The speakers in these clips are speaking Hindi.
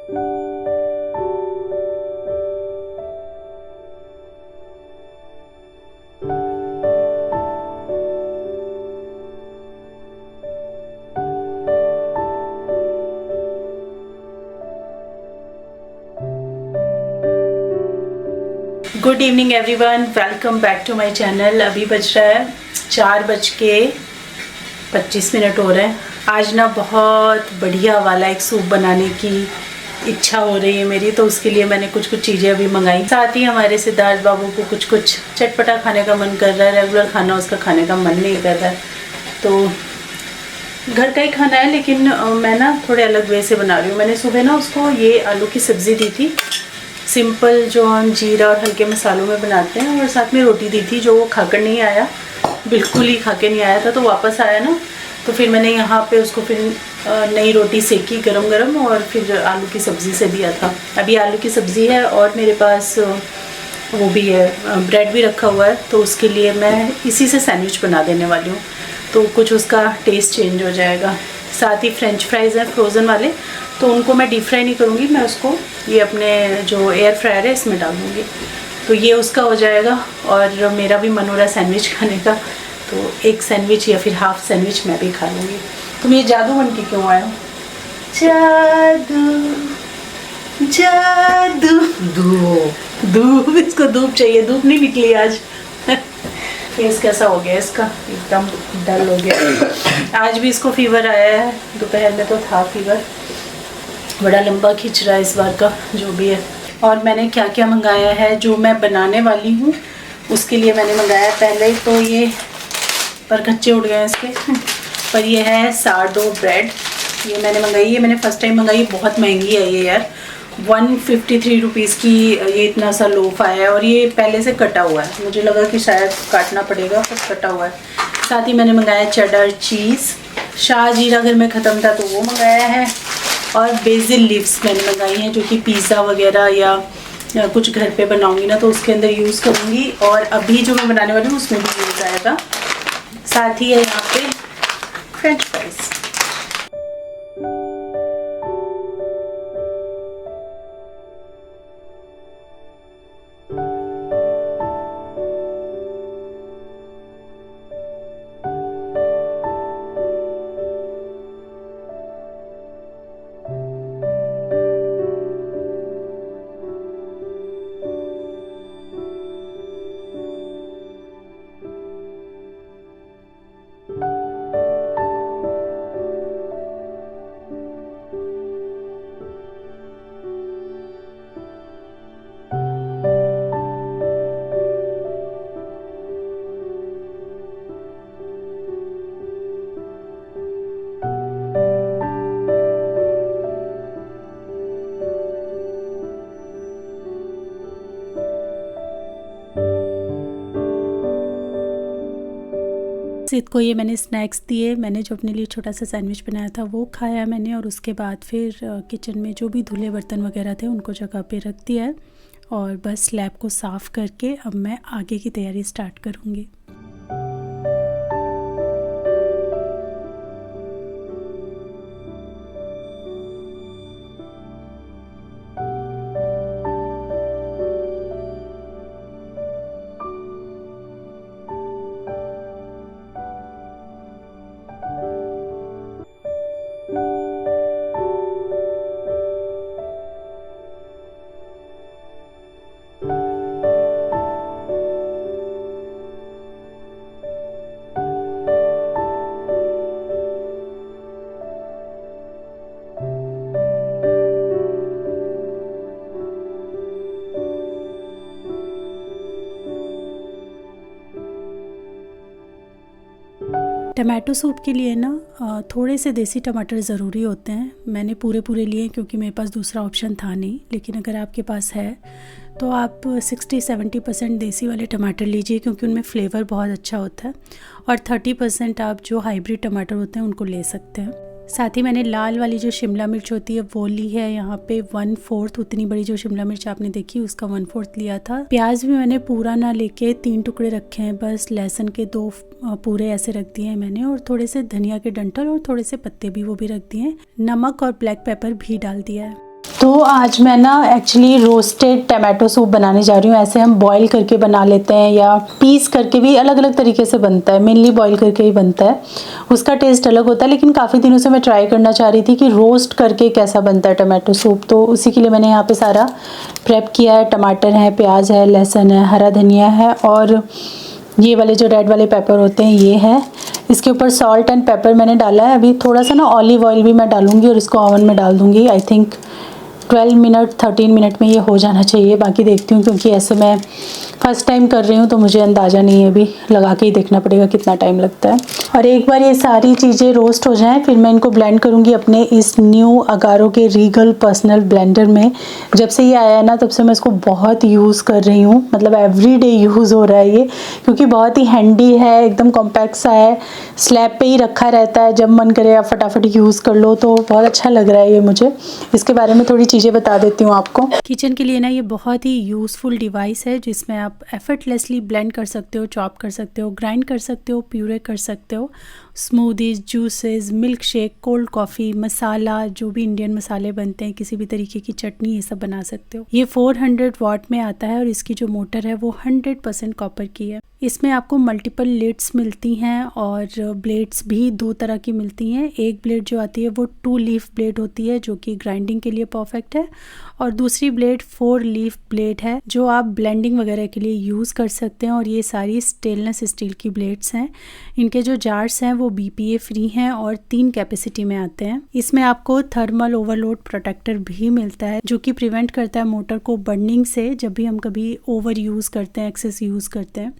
Good evening everyone, welcome back to my channel. अभी बज रहा है 4:25 हो रहे हैं। आज ना बहुत बढ़िया वाला एक सूप बनाने की इच्छा हो रही है मेरी, तो उसके लिए मैंने कुछ चीज़ें अभी मंगाई। साथ ही हमारे सिद्धार्थ बाबू को कुछ चटपटा खाने का मन कर रहा है। रेगुलर खाना उसका खाने का मन नहीं कर रहा है, तो घर का ही खाना है, लेकिन मैं ना थोड़े अलग वे से बना रही हूँ। मैंने सुबह ना उसको ये आलू की सब्ज़ी दी थी, सिंपल जो हम जीरा और हल्के मसालों में बनाते हैं, और साथ में रोटी दी थी जो वो खाकर नहीं आया, बिल्कुल ही खाकर नहीं आया था। तो वापस आया ना, तो फिर मैंने यहाँ पे उसको फिर नई रोटी सेकी गरम गरम, और फिर आलू की सब्ज़ी से दिया था। अभी आलू की सब्ज़ी है और मेरे पास वो भी है, ब्रेड भी रखा हुआ है, तो उसके लिए मैं इसी से सैंडविच बना देने वाली हूँ, तो कुछ उसका टेस्ट चेंज हो जाएगा। साथ ही फ्रेंच फ्राइज़ हैं फ्रोज़न वाले, तो उनको मैं डीप फ्राई नहीं करूँगी, मैं उसको ये अपने जो एयर फ्रायर है इसमें डाल दूँगी, तो ये उसका हो जाएगा। और मेरा भी मन हो रहा है सैंडविच खाने का, तो एक सैंडविच या फिर हाफ़ सैंडविच मैं भी खा लूँगी। तुम ये जादू बन के क्यों आए हो? जादू जादू धूप, इसको धूप चाहिए, धूप नहीं निकली आज। फेस कैसा हो गया इसका, एकदम डल हो गया। आज भी इसको फीवर आया है, दोपहर में तो था फीवर, बड़ा लंबा खिंच रहा है इस बार का, जो भी है। और मैंने क्या क्या मंगाया है जो मैं बनाने वाली हूँ, उसके लिए मैंने मंगाया पहले तो ये, पर कच्चे उड़ गए हैं इसके पर ये है सारडो ब्रेड, ये मैंने मंगाई, ये मैंने फ़र्स्ट टाइम मंगाई, बहुत महंगी है ये यार, 153 रुपीज़ की ये इतना सा लोफ आया है, और ये पहले से कटा हुआ है, मुझे लगा कि शायद काटना पड़ेगा, पर कटा हुआ है। साथ ही मैंने मंगाया चेडर चीज़, शाह जीरा घर में ख़त्म था तो वो मंगाया है, और बेसिल लीव्स मैंने मंगाई हैं, जो कि पिज़्ज़ा वगैरह या कुछ घर पे बनाऊंगी ना तो उसके अंदर यूज़ करूँगी, और अभी जो मैं बनाने वाली हूँ उसमें भी यूज़ आएगा। साथ ही है यहाँ पे फ्रेंच फ्राइज़। सिद्ध को ये मैंने स्नैक्स दिए, मैंने जो अपने लिए छोटा सा सैंडविच बनाया था वो खाया मैंने, और उसके बाद फिर किचन में जो भी धुले बर्तन वगैरह थे उनको जगह पे रख दिया है, और बस स्लैब को साफ़ करके अब मैं आगे की तैयारी स्टार्ट करूँगी। टमाटो सूप के लिए ना थोड़े से देसी टमाटर ज़रूरी होते हैं। मैंने पूरे लिए क्योंकि मेरे पास दूसरा ऑप्शन था नहीं, लेकिन अगर आपके पास है तो आप 60-70% देसी वाले टमाटर लीजिए, क्योंकि उनमें फ्लेवर बहुत अच्छा होता है, और 30% आप जो हाइब्रिड टमाटर होते हैं उनको ले सकते हैं। साथ ही मैंने लाल वाली जो शिमला मिर्च होती है वो ली है यहाँ पे 1/4, उतनी बड़ी जो शिमला मिर्च आपने देखी उसका 1/4 लिया था। प्याज भी मैंने पूरा ना लेके 3 टुकड़े रखे हैं बस, लहसुन के 2 पूरे ऐसे रख दिए हैं मैंने, और थोड़े से धनिया के डंठल और थोड़े से पत्ते भी वो भी रख दिए हैं। नमक और ब्लैक पेपर भी डाल दिया है। तो आज मैं ना एक्चुअली रोस्टेड टमाटो सूप बनाने जा रही हूँ। ऐसे हम बॉईल करके बना लेते हैं या पीस करके भी अलग अलग तरीके से बनता है, मेनली बॉईल करके ही बनता है, उसका टेस्ट अलग होता है। लेकिन काफ़ी दिनों से मैं ट्राई करना चाह रही थी कि रोस्ट करके कैसा बनता है टमाटो सूप। तो उसी के लिए मैंने यहाँ पे सारा प्रेप किया है। टमाटर है, प्याज है, लहसुन है, हरा धनिया है और ये वाले जो रेड वाले पेपर होते हैं ये है। इसके ऊपर सॉल्ट एंड पेपर मैंने डाला है। अभी थोड़ा सा ना ऑलिव ऑयल भी मैं डालूंगी और इसको ओवन में डाल दूंगी। आई थिंक 12 मिनट 13 मिनट में ये हो जाना चाहिए। बाकी देखती हूँ, क्योंकि ऐसे मैं फ़र्स्ट टाइम कर रही हूँ तो मुझे अंदाज़ा नहीं है, अभी लगा के ही देखना पड़ेगा कितना टाइम लगता है। और एक बार ये सारी चीज़ें रोस्ट हो जाएं फिर मैं इनको ब्लेंड करूँगी अपने इस न्यू अगारो के रीगल पर्सनल ब्लेंडर में। जब से ये आया है ना तब से मैं इसको बहुत यूज़ कर रही हूँ, मतलब एवरीडे यूज़ हो रहा है ये, क्योंकि बहुत ही हैंडी है, एकदम कॉम्पैक्ट सा है, स्लैब पे ही रखा रहता है, जब मन करे आप फटाफट यूज़ कर लो। तो बहुत अच्छा लग रहा है ये मुझे। इसके बारे में थोड़ी चीज़ें बता देती हूँ आपको। किचन के लिए ना ये बहुत ही यूज़फुल डिवाइस है जिसमें आप एफर्टलेसली ब्लेंड कर सकते हो, चॉप कर सकते हो, ग्राइंड कर सकते हो, प्यूरे कर सकते हो। Smoothies, juices, milkshake, cold coffee, masala, जो भी इंडियन मसाले बनते हैं, किसी भी तरीके की चटनी, ये सब बना सकते हो। ये 400 वाट में आता है और इसकी जो मोटर है वो 100% कॉपर की है। इसमें आपको मल्टीपल लिड्स मिलती हैं और ब्लेड्स भी 2 तरह की मिलती हैं। एक ब्लेड जो आती है वो 2 लीफ ब्लेड होती है जो कि ग्राइंडिंग के लिए परफेक्ट है, और दूसरी ब्लेड 4 लीफ ब्लेड है जो आप ब्लेंडिंग वगैरह के लिए यूज़ कर सकते हैं। और ये सारी स्टेनलेस स्टील की ब्लेड्स हैं। इनके जो जार्स हैं वो BPA फ्री हैं और 3 कैपेसिटी में आते हैं। इसमें आपको थर्मल ओवरलोड प्रोटेक्टर भी मिलता है जो कि प्रिवेंट करता है मोटर को बर्निंग से, जब भी हम कभी ओवर यूज़ करते हैं, एक्सेस यूज़ करते हैं,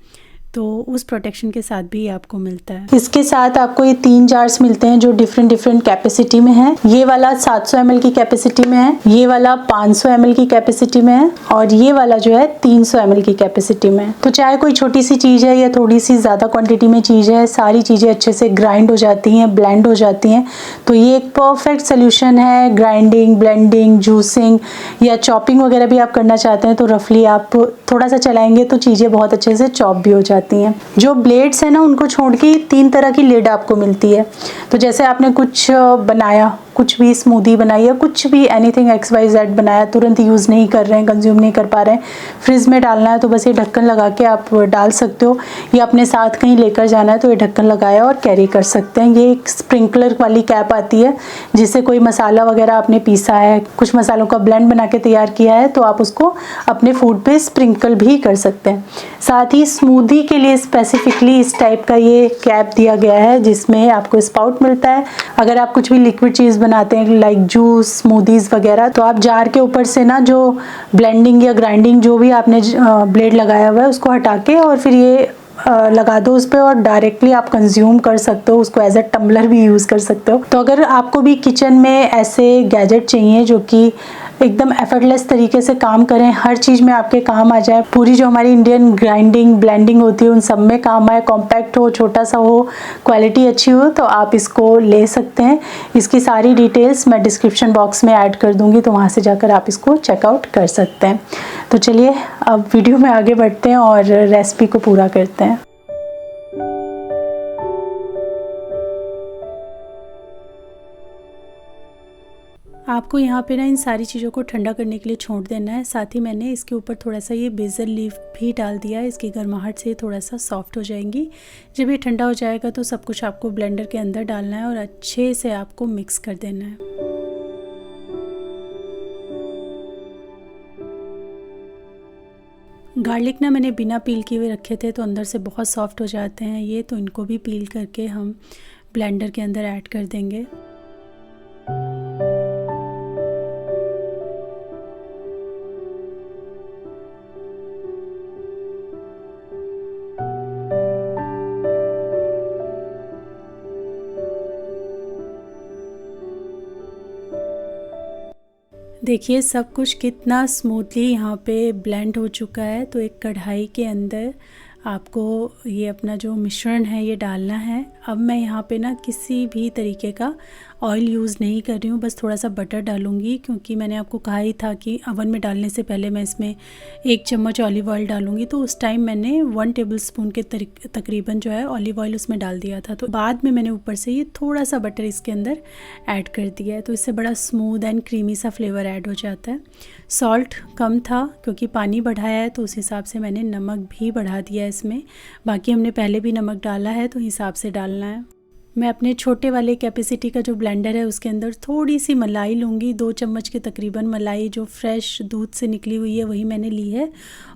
तो उस प्रोटेक्शन के साथ भी आपको मिलता है। इसके साथ आपको ये 3 जार्स मिलते हैं जो डिफरेंट कैपेसिटी में है। ये वाला 700 ml की कैपेसिटी में है, ये वाला 500 ml की कैपेसिटी में है और ये वाला जो है 300 ml की कैपेसिटी में है। तो चाहे कोई छोटी सी चीज़ है या थोड़ी सी ज़्यादा क्वांटिटी में चीज़ है, सारी चीज़ें अच्छे से ग्राइंड हो जाती हैं, ब्लेंड हो जाती हैं। तो ये एक परफेक्ट सोल्यूशन है। ग्राइंडिंग, ब्लेंडिंग, जूसिंग या चॉपिंग वगैरह भी आप करना चाहते हैं तो रफली आप थोड़ा सा चलाएंगे तो चीज़ें बहुत अच्छे से चॉप भी हो जाती हैं। जो ब्लेड्स है ना उनको छोड़ के 3 तरह की लिड आपको मिलती है। तो जैसे आपने कुछ बनाया, कुछ भी स्मूदी बनाई या कुछ भी एनीथिंग XYZ बनाया, तुरंत यूज़ नहीं कर रहे हैं, कंज्यूम नहीं कर पा रहे हैं, फ्रिज में डालना है तो बस ये ढक्कन लगा के आप डाल सकते हो, या अपने साथ कहीं लेकर जाना है तो ये ढक्कन लगाया और कैरी कर सकते हैं। ये एक स्प्रिंकलर वाली कैप आती है जिससे कोई मसाला वगैरह आपने पीसा है, कुछ मसालों का ब्लेंड बना के तैयार किया है तो आप उसको अपने फूड पे स्प्रिंकल भी कर सकते हैं। साथ ही स्मूदी के लिए स्पेसिफिकली इस टाइप का ये कैप दिया गया है जिसमें आपको स्पाउट मिलता है। अगर आप कुछ भी लिक्विड चीज़ बनाते हैं लाइक जूस, स्मूदीज वगैरह, तो आप जार के ऊपर से ना जो ब्लेंडिंग या ग्राइंडिंग जो भी आपने ब्लेड लगाया हुआ है उसको हटा के और फिर ये लगा दो उस पर और डायरेक्टली आप कंज्यूम कर सकते हो उसको। एज ए टम्बलर भी यूज़ कर सकते हो। तो अगर आपको भी किचन में ऐसे गैजेट चाहिए जो कि एकदम एफर्टलेस तरीके से काम करें, हर चीज़ में आपके काम आ जाए, पूरी जो हमारी इंडियन ग्राइंडिंग, ब्लेंडिंग होती है उन सब में काम आए, कॉम्पैक्ट हो, छोटा सा हो, क्वालिटी अच्छी हो, तो आप इसको ले सकते हैं। इसकी सारी डिटेल्स मैं डिस्क्रिप्शन बॉक्स में ऐड कर दूंगी, तो वहाँ से जाकर आप इसको चेकआउट कर सकते हैं। तो चलिए अब वीडियो में आगे बढ़ते हैं और रेसिपी को पूरा करते हैं। आपको यहाँ पे ना इन सारी चीज़ों को ठंडा करने के लिए छोड़ देना है। साथ ही मैंने इसके ऊपर थोड़ा सा ये बेसल लीफ भी डाल दिया है। इसकी गर्माहट से थोड़ा सा सॉफ्ट हो जाएंगी। जब ये ठंडा हो जाएगा तो सब कुछ आपको ब्लेंडर के अंदर डालना है और अच्छे से आपको मिक्स कर देना है। गार्लिक ना मैंने बिना पील किए हुए रखे थे तो अंदर से बहुत सॉफ्ट हो जाते हैं ये, तो इनको भी पील करके हम ब्लेंडर के अंदर ऐड कर देंगे। देखिए सब कुछ कितना स्मूथली यहाँ पे ब्लेंड हो चुका है। तो एक कढ़ाई के अंदर आपको ये अपना जो मिश्रण है ये डालना है। अब मैं यहाँ पे ना किसी भी तरीके का ऑयल यूज़ नहीं कर रही हूँ, बस थोड़ा सा बटर डालूँगी, क्योंकि मैंने आपको कहा ही था कि अवन में डालने से पहले मैं इसमें 1 चम्मच ऑलिव ऑयल डालूँगी। तो उस टाइम मैंने 1 टेबलस्पून के तकरीबन जो है ऑलिव ऑयल उसमें डाल दिया था। तो बाद में मैंने ऊपर से ये थोड़ा सा बटर इसके अंदर ऐड कर दिया है, तो इससे बड़ा स्मूथ एंड क्रीमी सा फ्लेवर ऐड हो जाता है। सॉल्ट कम था क्योंकि पानी बढ़ाया है, तो उस हिसाब से मैंने नमक भी बढ़ा दिया है इसमें। बाकी हमने पहले भी नमक डाला है, तो हिसाब से डालना है। मैं अपने छोटे वाले कैपेसिटी का जो ब्लेंडर है उसके अंदर थोड़ी सी मलाई लूँगी, 2 चम्मच के तकरीबन मलाई जो फ्रेश दूध से निकली हुई है वही मैंने ली है,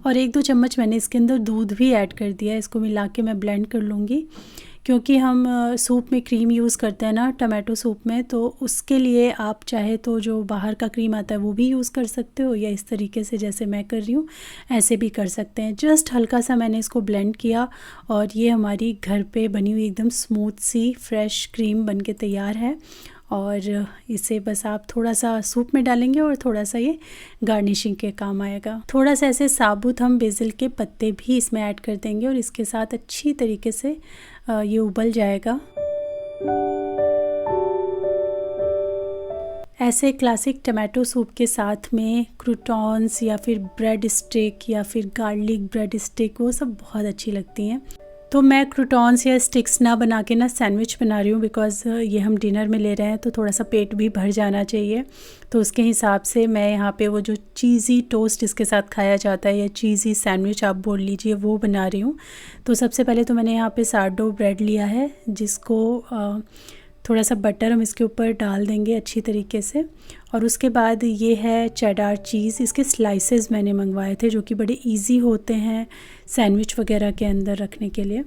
और 1-2 चम्मच मैंने इसके अंदर दूध भी ऐड कर दिया है। इसको मिला के मैं ब्लेंड कर लूँगी, क्योंकि हम सूप में क्रीम यूज़ करते हैं ना टमाटो सूप में, तो उसके लिए आप चाहे तो जो बाहर का क्रीम आता है वो भी यूज़ कर सकते हो, या इस तरीके से जैसे मैं कर रही हूँ ऐसे भी कर सकते हैं। जस्ट हल्का सा मैंने इसको ब्लेंड किया और ये हमारी घर पे बनी हुई एकदम स्मूथ सी फ्रेश क्रीम बन के तैयार है। और इसे बस आप थोड़ा सा सूप में डालेंगे और थोड़ा सा ये गार्निशिंग के काम आएगा। थोड़ा सा ऐसे साबुत हम बेसिल के पत्ते भी इसमें ऐड कर देंगे और इसके साथ अच्छी तरीके से ये उबल जाएगा। ऐसे क्लासिक टमाटो सूप के साथ में क्रूटॉन्स या फिर ब्रेड स्टिक या फिर गार्लिक ब्रेड स्टिक वो सब बहुत अच्छी लगती हैं। तो मैं क्रूटॉन्स या स्टिक्स ना बना के ना सैंडविच बना रही हूँ, बिकॉज़ ये हम डिनर में ले रहे हैं तो थोड़ा सा पेट भी भर जाना चाहिए। तो उसके हिसाब से मैं यहाँ पे वो जो चीज़ी टोस्ट इसके साथ खाया जाता है या चीज़ी सैंडविच आप बोल लीजिए वो बना रही हूँ। तो सबसे पहले तो मैंने यहाँ पे सारडो ब्रेड लिया है, जिसको थोड़ा सा बटर हम इसके ऊपर डाल देंगे अच्छी तरीके से, और उसके बाद ये है चेडार चीज़। इसके स्लाइसेस मैंने मंगवाए थे जो कि बड़े इजी होते हैं सैंडविच वगैरह के अंदर रखने के लिए।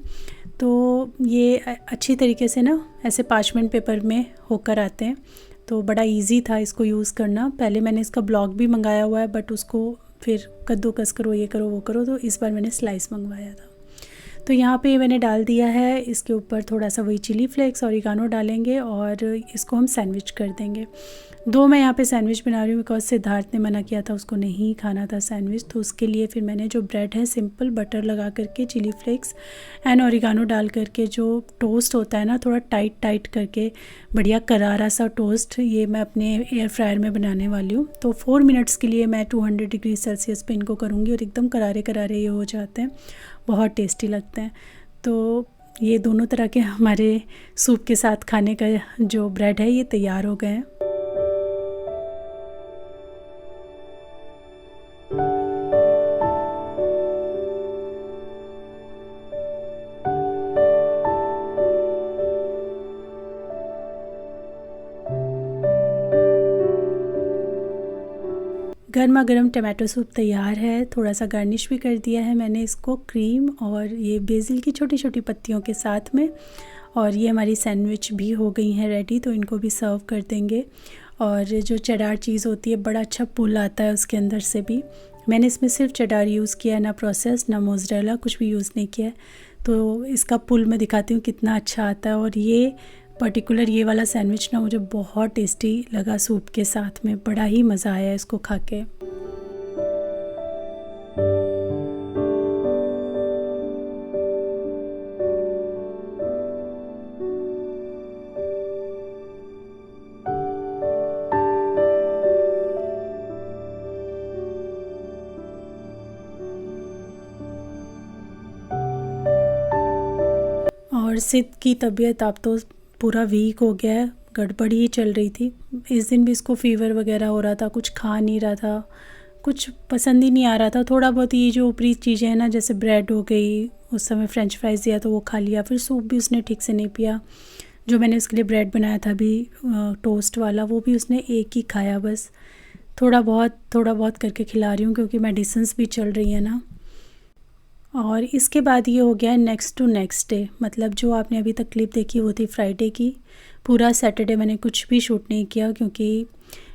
तो ये अच्छी तरीके से ना ऐसे पार्चमेंट पेपर में होकर आते हैं, तो बड़ा इजी था इसको यूज़ करना। पहले मैंने इसका ब्लॉक भी मंगाया हुआ है, बट उसको फिर कद्दूकस करो, ये करो वो करो, तो इस बार मैंने स्लाइस मंगवाया था। तो यहाँ पे मैंने डाल दिया है, इसके ऊपर थोड़ा सा वही चिली फ्लेक्स ऑरिगानो डालेंगे और इसको हम सैंडविच कर देंगे। 2 मैं यहाँ पे सैंडविच बना रही हूँ बिकॉज सिद्धार्थ ने मना किया था, उसको नहीं खाना था सैंडविच। तो उसके लिए फिर मैंने जो ब्रेड है सिंपल बटर लगा करके चिली फ्लेक्स एंड ऑरिगानो डाल करके जो टोस्ट होता है ना थोड़ा टाइट करके बढ़िया करारा सा टोस्ट, ये मैं अपने एयर फ्रायर में बनाने वाली हूँ। तो 4 मिनट्स के लिए मैं 200 डिग्री सेल्सियस पे इनको करूँगी और एकदम करारे ये हो जाते हैं, बहुत टेस्टी लगते हैं। तो ये दोनों तरह के हमारे सूप के साथ खाने का जो ब्रेड है ये तैयार हो गए हैं। गर्मा गर्म टमाटो सूप तैयार है। थोड़ा सा गार्निश भी कर दिया है मैंने इसको क्रीम और ये बेसिल की छोटी छोटी पत्तियों के साथ में, और ये हमारी सैंडविच भी हो गई हैं रेडी। तो इनको भी सर्व कर देंगे। और जो चेडार चीज़ होती है बड़ा अच्छा पुल आता है उसके अंदर से भी। मैंने इसमें सिर्फ चेडार यूज़ किया है, ना प्रोसेस ना मोज़रेला, कुछ भी यूज़ नहीं किया है। तो इसका पुल मैं दिखाती हूँ कितना अच्छा आता है। और ये पर्टिकुलर ये वाला सैंडविच ना मुझे बहुत टेस्टी लगा सूप के साथ में, बड़ा ही मज़ा आया इसको खा के। और सिद्ध की तबीयत अब तो पूरा वीक हो गया है, गड़बड़ी ही चल रही थी। इस दिन भी इसको फ़ीवर वगैरह हो रहा था, कुछ खा नहीं रहा था, कुछ पसंद ही नहीं आ रहा था। थोड़ा बहुत ये जो ऊपरी चीज़ें हैं ना, जैसे ब्रेड हो गई, उस समय फ्रेंच फ्राइज़ दिया तो वो खा लिया। फिर सूप भी उसने ठीक से नहीं पिया। जो मैंने उसके लिए ब्रेड बनाया था अभी टोस्ट वाला, वो भी उसने एक ही खाया बस। थोड़ा बहुत करके खिला रही हूँ क्योंकि मेडिसिन्स भी चल रही हैं ना। और इसके बाद ये हो गया नेक्स्ट टू नेक्स्ट डे, मतलब जो आपने अभी तक क्लिप देखी वो थी फ्राइडे की। पूरा सैटरडे मैंने कुछ भी शूट नहीं किया क्योंकि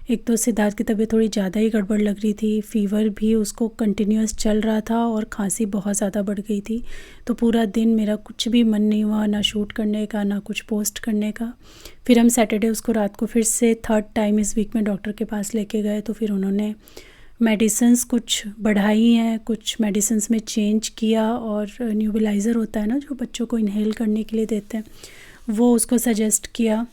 एक तो सिद्धार्थ की तबीयत थोड़ी ज़्यादा ही गड़बड़ लग रही थी, फ़ीवर भी उसको कंटिन्यूस चल रहा था और खांसी बहुत ज़्यादा बढ़ गई थी। तो पूरा दिन मेरा कुछ भी मन नहीं हुआ, ना शूट करने का ना कुछ पोस्ट करने का। फिर हम सैटरडे उसको रात को फिर से 3rd टाइम इस वीक में डॉक्टर के पास लेके गए। तो फिर उन्होंने मेडिसिन्स कुछ बढ़ाई हैं, कुछ मेडिसिन्स में चेंज किया, और न्यूबलाइज़र होता है ना जो बच्चों को इनहेल करने के लिए देते हैं, वो उसको सजेस्ट किया।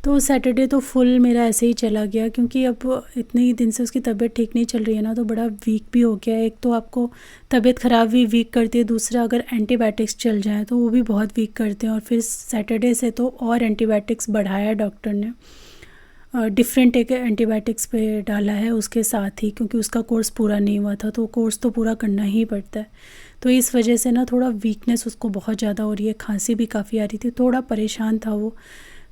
तो सैटरडे तो फुल मेरा ऐसे ही चला गया, क्योंकि अब इतने ही दिन से उसकी तबीयत ठीक नहीं चल रही है ना, तो बड़ा वीक भी हो गया है। एक तो आपको तबीयत ख़राब भी वीक करती है, दूसरा अगर एंटीबायोटिक्स चल जाएँ तो वो भी बहुत वीक करते हैं। और फिर सैटरडे से तो और एंटीबायोटिक्स बढ़ाया डॉक्टर ने, डिफरेंट एक एंटीबायोटिक्स पे डाला है उसके साथ ही, क्योंकि उसका कोर्स पूरा नहीं हुआ था, तो कोर्स तो पूरा करना ही पड़ता है। तो इस वजह से ना थोड़ा वीकनेस उसको बहुत ज़्यादा हो रही है, खांसी भी काफ़ी आ रही थी, थोड़ा परेशान था वो।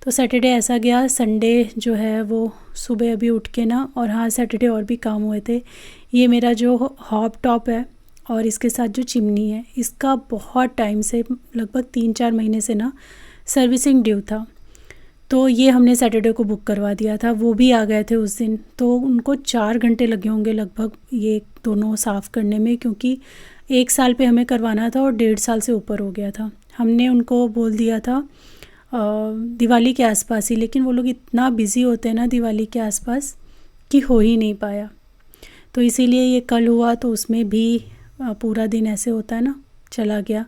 तो सैटरडे ऐसा गया। संडे जो है वो सुबह अभी उठ के ना, और हाँ सैटरडे और भी काम हुए थे। ये मेरा जो हॉब टॉप है और इसके साथ जो चिमनी है, इसका बहुत टाइम से, लगभग 3-4 महीने से ना सर्विसिंग ड्यू था। तो ये हमने सैटरडे को बुक करवा दिया था, वो भी आ गए थे उस दिन। तो उनको 4 घंटे लगे होंगे लगभग ये दोनों साफ़ करने में, क्योंकि 1 साल पे हमें करवाना था और 1.5 साल से ऊपर हो गया था। हमने उनको बोल दिया था दिवाली के आसपास ही, लेकिन वो लोग इतना बिज़ी होते हैं ना दिवाली के आसपास कि हो ही नहीं पाया। तो इसीलिए ये कल हुआ, तो उसमें भी पूरा दिन ऐसे होता है ना, चला गया।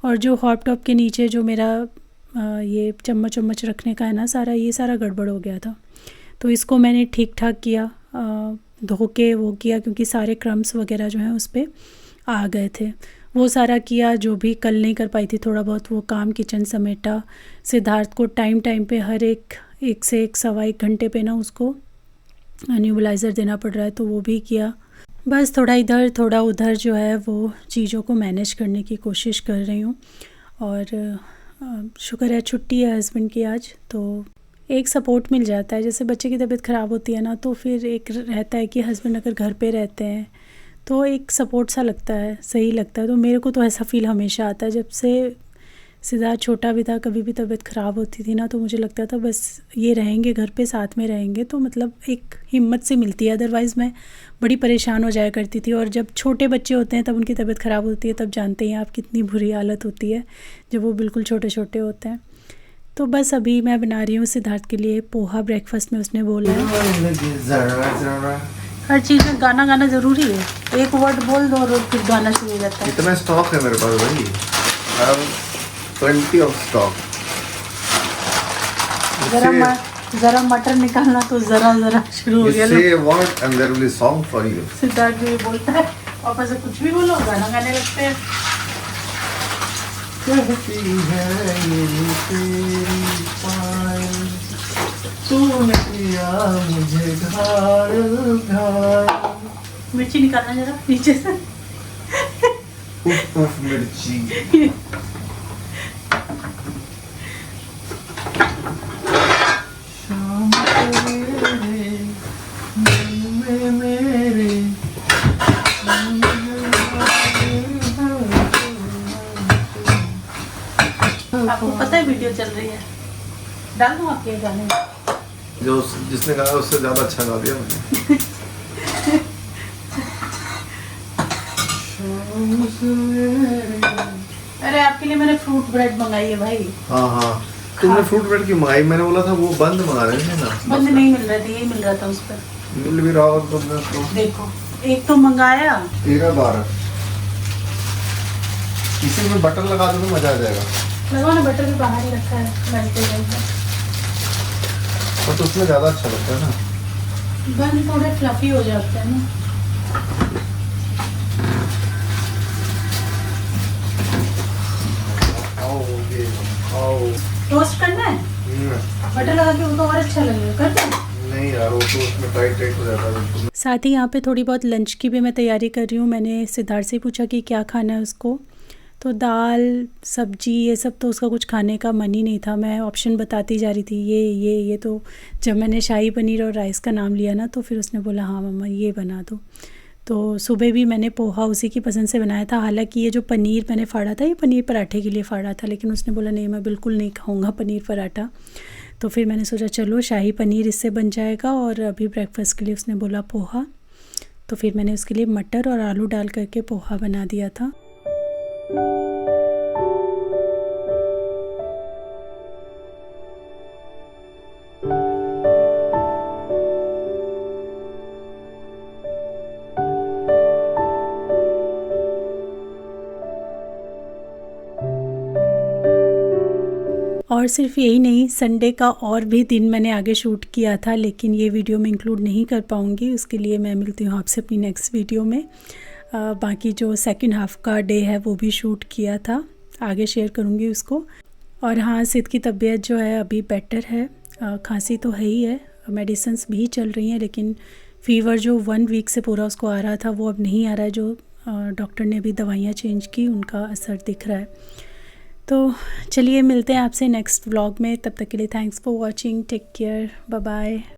और जो हॉट टॉप के नीचे जो मेरा ये चम्मच वम्मच रखने का है ना, सारा ये सारा गड़बड़ हो गया था। तो इसको मैंने ठीक ठाक किया, धो के वो किया, क्योंकि सारे क्रम्स वगैरह जो हैं उस पर आ गए थे, वो सारा किया। जो भी कल नहीं कर पाई थी थोड़ा बहुत वो काम किचन समेटा। सिद्धार्थ को टाइम पे हर एक से एक सवा एक घंटे पे ना उसको न्यूबलाइज़र देना पड़ रहा है, तो वो भी किया। बस थोड़ा इधर थोड़ा उधर जो है वो चीज़ों को मैनेज करने की कोशिश कर रही हूँ। और शुक्र है छुट्टी है हस्बैंड की आज, तो एक सपोर्ट मिल जाता है। जैसे बच्चे की तबीयत ख़राब होती है ना, तो फिर एक रहता है कि हस्बैंड अगर घर पे रहते हैं तो एक सपोर्ट सा लगता है, सही लगता है। तो मेरे को तो ऐसा फ़ील हमेशा आता है, जब से सिद्धार्थ छोटा भी था, कभी भी तबीयत ख़राब होती थी ना, तो मुझे लगता था बस ये रहेंगे घर पे, साथ में रहेंगे, तो मतलब एक हिम्मत सी मिलती है। अदरवाइज़ मैं बड़ी परेशान हो जाया करती थी। और जब छोटे बच्चे होते हैं तब उनकी तबीयत ख़राब होती है, तब जानते हैं आप कितनी बुरी हालत होती है जब वो बिल्कुल छोटे छोटे होते हैं। तो बस अभी मैं बना रही हूँ सिद्धार्थ के लिए पोहा, ब्रेकफास्ट में उसने बोला है। हर चीज़ में गाना गाना ज़रूरी है, एक वर्ड बोल दो और फिर गाना शुरू हो जाता है। इतना स्टॉक है मेरे पास भाई, I have plenty of stock। ज़रा मटर निकालना तो ज़रा शुरू हो गया। You say what and there will be song for you। Siddharth भी बोलता है पापा से कुछ भी बोलो गाना गाने लगते हैं। कहती है ये तेरी पायल, तूने किया मुझे घायल घायल। मिर्ची निकालना जरा नीचे से। उफ उफ मिर्ची। शाम सवेरे मन में मेरे आपको पता है वीडियो चल रही है, डाल दूँ आपके गाने में? जो जिसने गाया उससे ज़्यादा अच्छा गा दिया मैंने। अरे आपके लिए मैंने फ्रूट ब्रेड मंगाई है भाई। हाँ तुमने फ्रूट ब्रेड की मंगाई, मैंने बोला था वो बंद मंगा रहे थे ना। बंद नहीं मिल रहा था, यही मिल रहा था उस पर। मिल भी रहा होगा तुमने तो। देखो एक तो मंगाया 13-12, इसी में बटर लगा दो तो मजा आ जाएगा। लगाओ ना, बटर भी बाहर ही रखा है वेजिटेबल का। और तो उसमें ज़्यादा अच्छा लगता है ना, बन थोड़े फ्लफी हो जाते हैं ना। टोस्ट करना है, बटर लगा के वो तो और अच्छा लगेगा। कर दो? नहीं यार वो तो उसमें टाइट हो जाता है। साथ ही यहाँ पे थोड़ी बहुत लंच की भी मैं तैयारी कर रही हूँ। मैंने सिद्धार्थ से पूछा कि क्या खाना है उसको, तो दाल सब्जी ये सब तो उसका कुछ खाने का मन ही नहीं था। मैं ऑप्शन बताती जा रही थी ये तो जब मैंने शाही पनीर और राइस का नाम लिया ना, तो फिर उसने बोला हाँ मम्मा ये बना दो। तो सुबह भी मैंने पोहा उसी की पसंद से बनाया था। हालांकि ये जो पनीर मैंने फाड़ा था ये पनीर पराठे के लिए फाड़ा था, लेकिन उसने बोला नहीं मैं बिल्कुल नहीं खाऊंगा पनीर पराठा। तो फिर मैंने सोचा चलो शाही पनीर इससे बन जाएगा। और अभी ब्रेकफास्ट के लिए उसने बोला पोहा, तो फिर मैंने उसके लिए मटर और आलू डाल करके पोहा बना दिया था। और सिर्फ यही नहीं, संडे का और भी दिन मैंने आगे शूट किया था, लेकिन ये वीडियो में इंक्लूड नहीं कर पाऊँगी। उसके लिए मैं मिलती हूँ आपसे अपनी नेक्स्ट वीडियो में। बाकी जो सेकंड हाफ़ का डे है वो भी शूट किया था, आगे शेयर करूँगी उसको। और हाँ, सिद्ध की तबीयत जो है अभी बेटर है, खांसी तो है ही है, मेडिसिन्स भी चल रही हैं, लेकिन फ़ीवर जो 1 वीक से पूरा उसको आ रहा था वो अब नहीं आ रहा है। जो डॉक्टर ने अभी दवाइयाँ चेंज की उनका असर दिख रहा है। तो चलिए मिलते हैं आपसे नेक्स्ट व्लॉग में, तब तक के लिए thanks for watching, take care, bye bye.